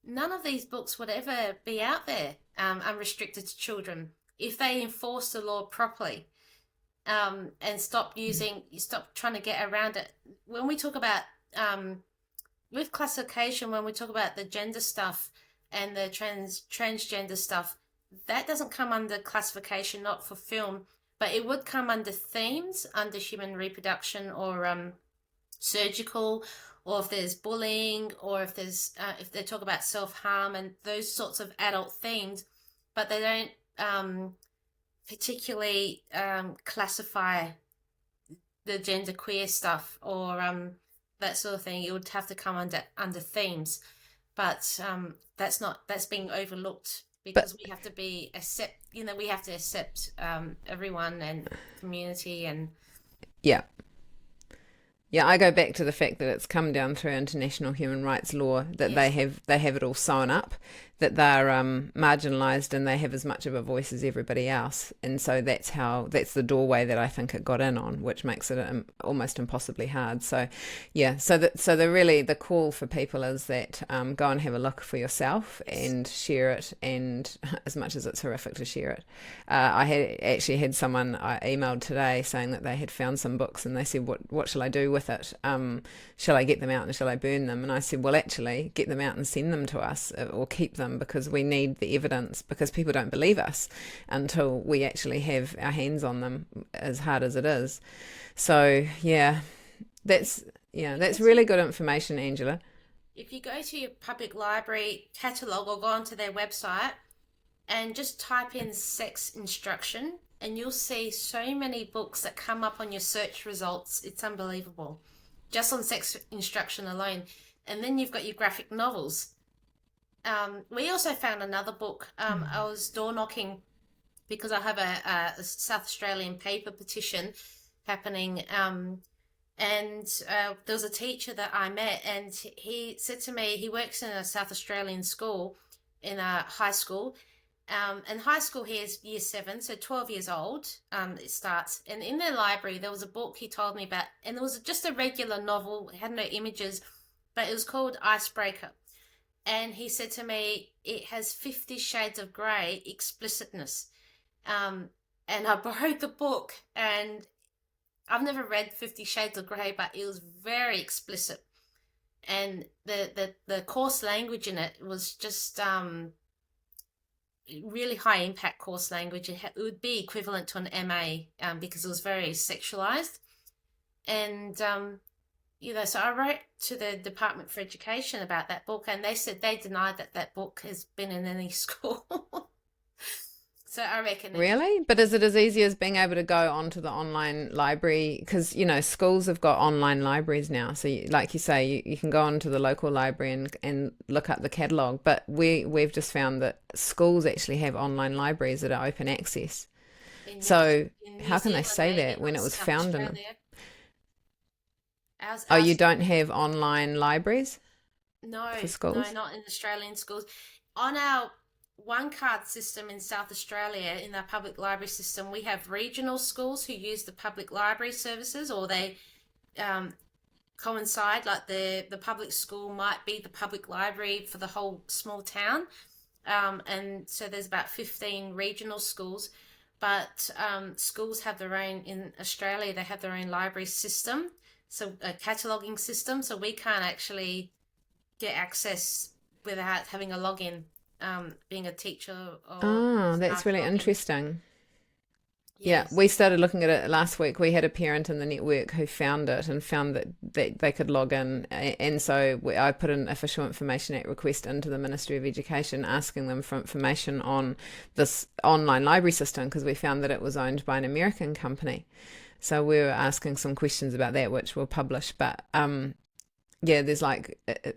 none of these books would ever be out there unrestricted to children. If they enforce the law properly, and stop trying to get around it. When we talk about with classification, when we talk about the gender stuff and the transgender stuff, that doesn't come under classification, not for film, but it would come under themes, under human reproduction or surgical, or if there's bullying, or if there's if they talk about self-harm and those sorts of adult themes, but they don't particularly classify the genderqueer stuff or that sort of thing. It would have to come under themes, but that's being overlooked because we have to accept everyone and community and Yeah, I go back to the fact that it's come down through international human rights law that Yes. they have it all sewn up, that they're marginalised and they have as much of a voice as everybody else, and so that's the doorway that I think it got in on, which makes it almost impossibly hard. So, yeah, so the call for people is that go and have a look for yourself and share it, and as much as it's horrific to share it. I had someone I emailed today saying that they had found some books and they said, what shall I do with it? Shall I get them out and shall I burn them? And I said, well, actually, get them out and send them to us, or keep them, because we need the evidence, because people don't believe us until we actually have our hands on them, as hard as it is. So that's really good information, Angela. If you go to your public library catalogue or go onto their website and just type in sex instruction, and you'll see so many books that come up on your search results. It's unbelievable, just on sex instruction alone. And then you've got your graphic novels. We also found another book. I was door knocking because I have a South Australian paper petition happening. And there was a teacher that I met, and he said to me, he works in a South Australian school, in a high school. And high school here is year 7, so 12 years old, it starts. And in their library, there was a book he told me about, and it was just a regular novel. It had no images, but it was called Icebreaker. And he said to me, it has 50 Shades of Grey explicitness. And I borrowed the book, and I've never read 50 Shades of Grey, but it was very explicit. And the coarse language in it was just... really high impact course language. It would be equivalent to an MA, because it was very sexualized. And so I wrote to the Department for Education about that book, and they said they denied that that book has been in any school. So I reckon Really? But is it as easy as being able to go onto the online library? Because, schools have got online libraries now. So, like you say, you can go onto the local library and look up the catalogue. But we've just found that schools actually have online libraries that are open access. in New, So, in New how can they Zealand, say maybe, that when not it was South found in them? Australia. Ours, Oh, you ours, don't have online libraries no, for no, schools? not in Australian schools. On our one card system in South Australia, in our public library system, we have regional schools who use the public library services, or they um, coincide. Like the public school might be the public library for the whole small town, and so there's about 15 regional schools. But schools have their own, in Australia, they have their own library system, so a cataloguing system. So we can't actually get access without having a login, being a teacher or Oh, that's staff really login. interesting. Yeah, Yes. we started looking at it last week. We had a parent in the network who found it and found that they could log in. And so I put an Official Information Act request into the Ministry of Education asking them for information on this online library system because we found that it was owned by an American company. So we were asking some questions about that, which we'll publish. But yeah, there's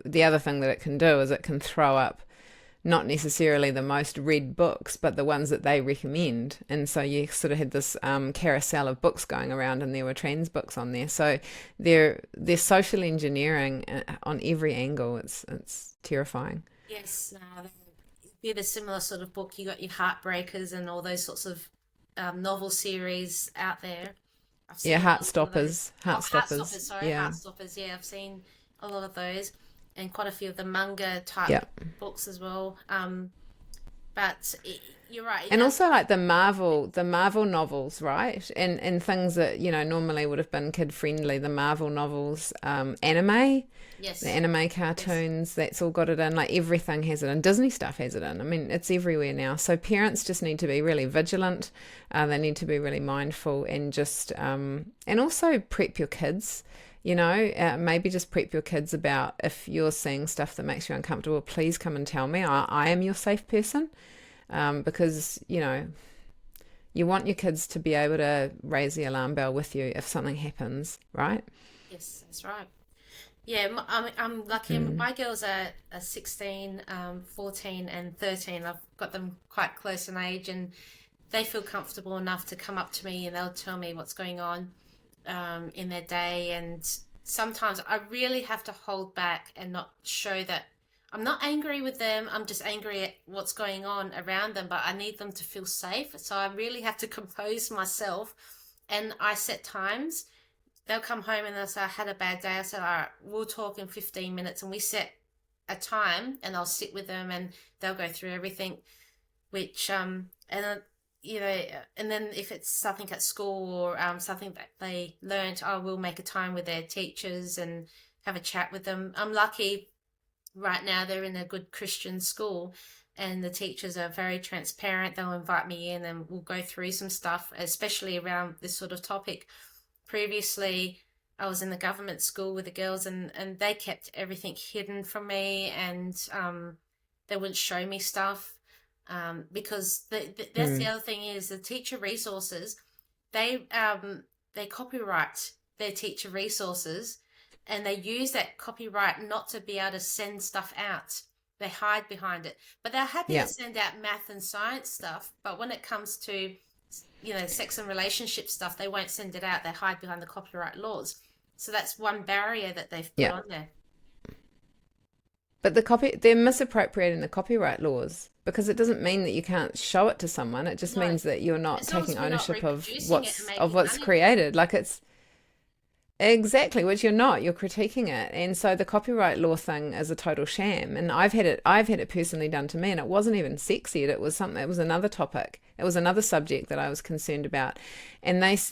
the other thing that it can do is it can throw up not necessarily the most read books, but the ones that they recommend. And so you sort of had this carousel of books going around, and there were trans books on there. So they're social engineering on every angle. It's terrifying. Yes. They're the similar sort of book. You got your Heartbreakers and all those sorts of novel series out there. I've Yeah, seen a lot of those. Heartstoppers, Oh, Heartstoppers, Heartstoppers. sorry, Yeah, Heartstoppers. Yeah, I've seen a lot of those, and quite a few of the manga type yeah. books as well. But you're right. It And does. also like the Marvel novels, right? And things that, normally would have been kid friendly, the Marvel novels, anime, the Yes. anime Yes. cartoons, that's all got it in. Like everything has it in. Disney stuff has it in. I mean, it's everywhere now. So parents just need to be really vigilant. They need to be really mindful and just and also prep your kids. Maybe just prep your kids about if you're seeing stuff that makes you uncomfortable, please come and tell me. I am your safe person, because you want your kids to be able to raise the alarm bell with you if something happens, right? Yes, that's right. Yeah, I'm lucky. Mm. My girls are 16, 14, and 13. I've got them quite close in age, and they feel comfortable enough to come up to me and they'll tell me what's going on in their day. And sometimes I really have to hold back and not show that I'm not angry with them. I'm just angry at what's going on around them, but I need them to feel safe. So I really have to compose myself. And I set times. They'll come home and they'll say, I had a bad day. I said, all right, we'll talk in 15 minutes. And we set a time and I'll sit with them and they'll go through everything, which, and and then if it's something at school or something that they learnt, I will make a time with their teachers and have a chat with them. I'm lucky right now they're in a good Christian school and the teachers are very transparent. They'll invite me in and we'll go through some stuff, especially around this sort of topic. Previously, I was in the government school with the girls, and they kept everything hidden from me, and they wouldn't show me stuff, because that's the Mm. other thing is the teacher resources. They copyright their teacher resources, and they use that copyright not to be able to send stuff out. They hide behind it, but they're happy to Yeah. send out math and science stuff. But when it comes to sex and relationship stuff, they won't send it out. They hide behind the copyright laws. So that's one barrier that they've put Yeah. on there. But they're misappropriating the copyright laws because it doesn't mean that you can't show it to someone. It just No, means that you're not as long as taking we're not ownership of reproducing it and what's making money with it. created. Like it's exactly, which you're not. You're critiquing it. And so the copyright law thing is a total sham. And I've had it personally done to me, and it wasn't even sex ed. It was another topic. It was another subject that I was concerned about, and they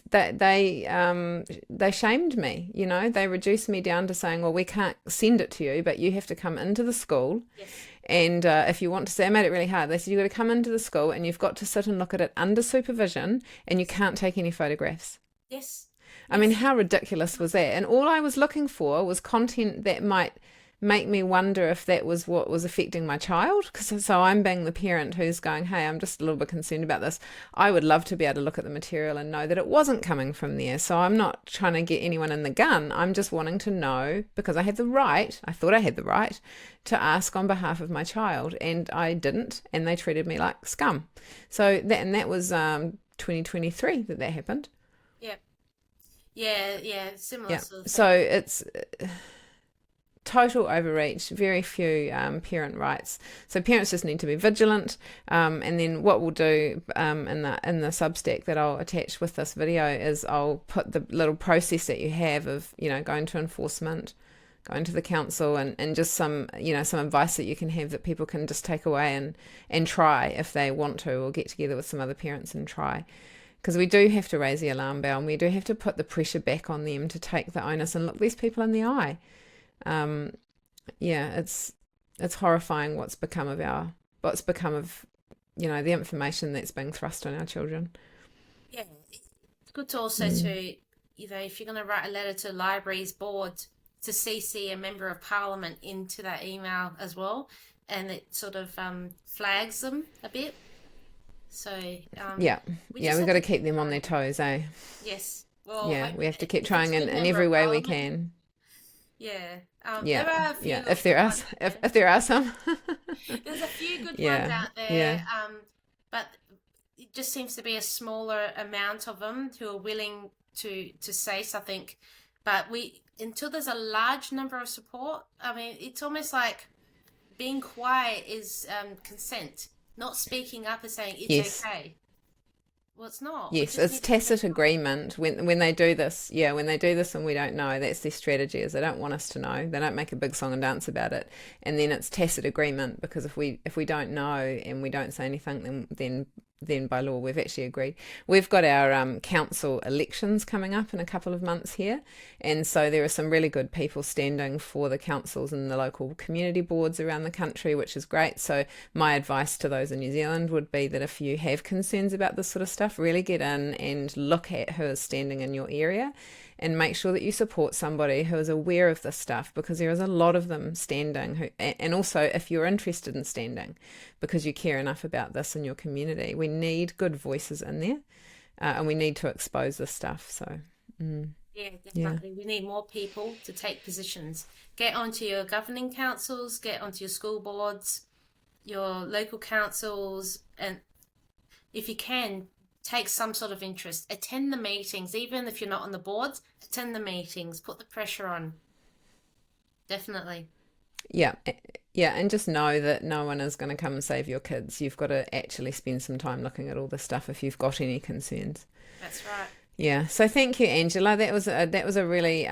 shamed me. You know, they reduced me down to saying, well, we can't send it to you, but you have to come into the school. Yes. And if you want to say, I made it really hard. They said, you've got to come into the school and you've got to sit and look at it under supervision, and you can't take any photographs. Yes. I mean, how ridiculous was that? And all I was looking for was content that might make me wonder if that was what was affecting my child. Because so I'm being the parent who's going, hey, I'm just a little bit concerned about this. I would love to be able to look at the material and know that it wasn't coming from there. So I'm not trying to get anyone in the gun. I'm just wanting to know, because I had the right, I thought I had the right to ask on behalf of my child, and I didn't, and they treated me like scum. So that was 2023 that happened. Yeah, similar sort of thing. So it's total overreach, very few parent rights. So parents just need to be vigilant. And then what we'll do in the Substack that I'll attach with this video is I'll put the little process that you have of, you know, going to enforcement, going to the council, and just some, you know, some advice that you can have that people can just take away and try if they want to, or get together with some other parents and try. Because we do have to raise the alarm bell, and we do have to put the pressure back on them to take the onus and look these people in the eye. It's horrifying what's become of you know, the information that's being thrust on our children. Yeah, it's good to also to, you know, if you're going to write a letter to libraries board, to CC a member of parliament into that email as well, and it sort of flags them a bit. So we've got to keep them on their toes, eh? Yes. Well, we have to keep trying in every way we can. Yeah. There are a few if there are some. There's a few good ones out there. But it just seems to be a smaller amount of them who are willing to say something. But until there's a large number of support, I mean, it's almost like being quiet is consent. Not speaking up and saying it's okay. Well, it's not. Yes, it's tacit agreement when they do this. Yeah, when they do this and we don't know, that's their strategy, is they don't want us to know. They don't make a big song and dance about it. And then it's tacit agreement, because if we don't know and we don't say anything, then by law we've actually agreed. We've got our council elections coming up in a couple of months here, and so there are some really good people standing for the councils and the local community boards around the country, which is great. So my advice to those in New Zealand would be that if you have concerns about this sort of stuff, really get in and look at who is standing in your area, and make sure that you support somebody who is aware of this stuff, because there is a lot of them standing and also if you're interested in standing because you care enough about this in your community, we need good voices in there, and we need to expose this stuff. So yeah, definitely. We need more people to take positions. Get onto your governing councils, get onto your school boards, your local councils, and if you can, take some sort of interest. Attend the meetings, even if you're not on the boards. Attend the meetings. Put the pressure on. Definitely. Yeah, and just know that no one is going to come and save your kids. You've got to actually spend some time looking at all this stuff if you've got any concerns. That's right. Yeah, so thank you, Angela. That was a really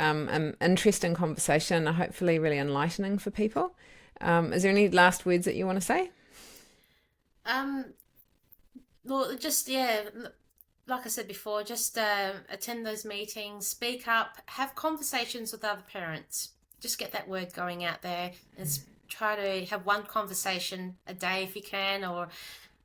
interesting conversation, hopefully really enlightening for people. Is there any last words that you want to say? Well, just, like I said before, just attend those meetings, speak up, have conversations with other parents. Just get that word going out there, and try to have one conversation a day if you can, or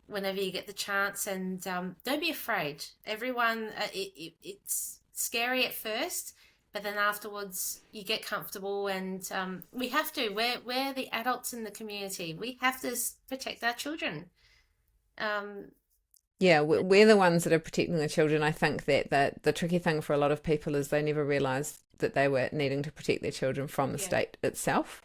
whenever you get the chance. And don't be afraid. Everyone, it's scary at first, but then afterwards you get comfortable, and we have to. We're the adults in the community. We have to protect our children. Yeah, we're the ones that are protecting the children. I think that the tricky thing for a lot of people is they never realised that they were needing to protect their children from the state itself.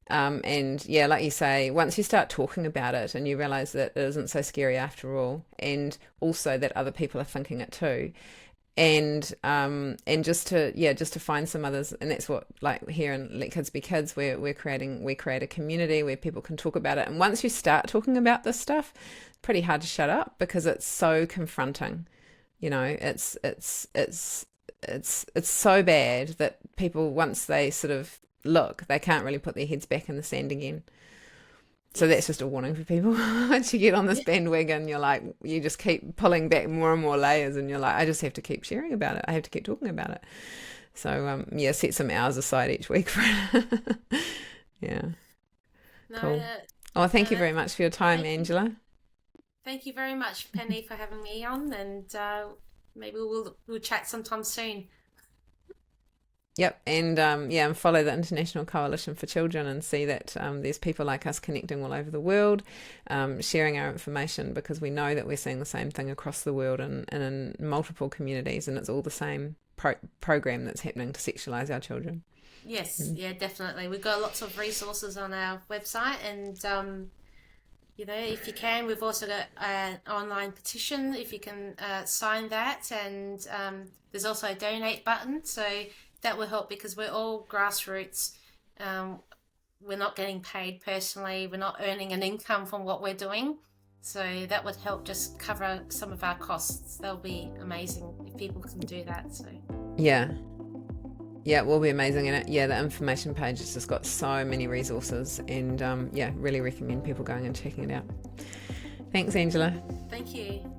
And yeah, like you say, once you start talking about it and you realise that it isn't so scary after all, and also that other people are thinking it too, and just to find some others. And that's what, like here in Let Kids Be Kids, we create a community where people can talk about it. And once you start talking about this stuff, it's pretty hard to shut up, because it's so confronting. You know, it's so bad that people, once they sort of look, they can't really put their heads back in the sand again. So that's just a warning for people. Once you get on this bandwagon, you just keep pulling back more and more layers, and you're like, I just have to keep sharing about it. I have to keep talking about it. So set some hours aside each week for it. Yeah. No, Cool. Oh, thank you very much for your time, Angela. Thank you very much, Penny, for having me on, and maybe we'll chat sometime soon. Yep, and follow the International Coalition for Children and see that there's people like us connecting all over the world, sharing our information, because we know that we're seeing the same thing across the world and in multiple communities, and it's all the same program that's happening to sexualise our children. Yes, yeah, definitely. We've got lots of resources on our website, and if you can, we've also got an online petition. If you can sign that, and there's also a donate button, so that will help, because we're all grassroots. We're not getting paid personally. We're not earning an income from what we're doing. So that would help just cover some of our costs. That'll be amazing if people can do that. So yeah, it will be amazing. And the information page has just got so many resources, and really recommend people going and checking it out. Thanks, Angela. Thank you.